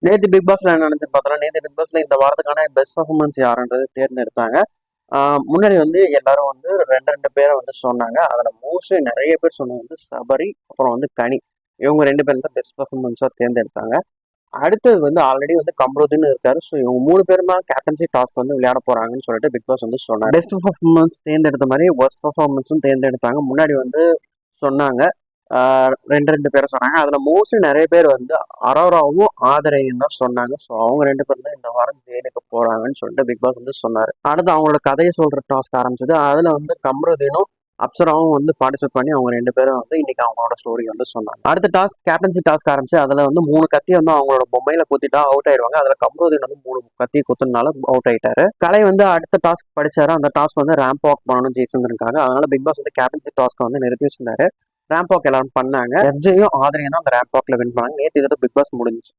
நேத்து பிக் பாஸ்ல என்ன நடந்துச்சுன்னு பார்த்தோம்னா, நேத்து பிக் பாஸ்ல இந்த வாரத்துக்கான பெஸ்ட் பெர்ஃபார்மன்ஸ் யாருன்றது தேர்ந்தெடுத்தாங்க. முன்னாடி வந்து எல்லாரும் வந்து 2, 2 பேர வந்து சொன்னாங்க. அதுல மோஸ்ட்லி நெறைய பேர் சொன்னது வந்து சபரி, அப்புறம் வந்து கனி. இவங்க 2 பேரும் தான் பெஸ்ட் பெர்ஃபார்மன்ஸா தேர்ந்தெடுத்தாங்க. அடுத்தது வந்து ஆல்ரெடி வந்து கம்ருதீன் இருக்காரு. ஸோ இவங்க 3 பேரும் தான் கேப்டன்சி டாஸ்க் வந்து விளையாட போறாங்கன்னு சொல்லிட்டு பிக் பாஸ் வந்து சொன்னாரு. பெஸ்ட் பெர்ஃபார்மன்ஸ் தேர்ந்தெடுத்த மாதிரி ஒர்ஸ்ட் பெர்ஃபார்மன்ஸும் தேர்ந்தெடுத்தாங்க. முன்னாடி வந்து சொன்னாங்க. 2, 2 பேரை சொன்னாங்க. அதுல மோஸ்ட்லி நெறைய பேர் வந்து அரோராவும், ஆதரையும் தான் சொன்னாங்க. ஸோ அவங்க 2 பேரும் தான் இந்த வாரம் ஜெயிலுக்கு போறாங்கன்னு சொல்லிட்டு பிக் பாஸ் வந்து சொன்னாரு. அடுத்து அவங்களோட கதையை சொல்ற டாஸ்க் ஆரம்பிச்சது. அதுல வந்து கம்ருதீனும், அப்சராவும் வந்து பார்ட்டிசிபேட் பண்ணி அவங்க 2 பேரும் வந்து இன்னைக்கு அவங்களோட ஸ்டோரி வந்து சொன்னாங்க. அடுத்த டாஸ்க் கேப்டன்சி டாஸ்க் ஆரம்பிச்சு. அதுல வந்து 3 கத்தி வந்து அவங்களோட பொம்மையில குத்திட்டா அவுட் ஆயிடுவாங்க. அதுல கம்ருதீன் வந்து 3 கத்தி குத்துனால அவுட் ஆயிட்டாரு. கலை வந்து அடுத்த டாஸ்க் படிச்சாரு. அந்த டாஸ்க் வந்து ரேம்ப் வாக் பண்ணணும் ஜெய்சங்கருக்காக. அதனால பிக் பாஸ் வந்து கேப்டன்சி டாஸ்க் வந்து நிறுத்தி வச்சிருந்தாரு. ரேம்ப் வாக் எல்லாரும் பண்ணாங்க. எஃப்ஜேயும் ஆதரையும் தான் அந்த ரேம்ப் வாக்ல வின் பண்ணாங்க. நேற்று இதோட பிக் பாஸ் முடிஞ்சுச்சு.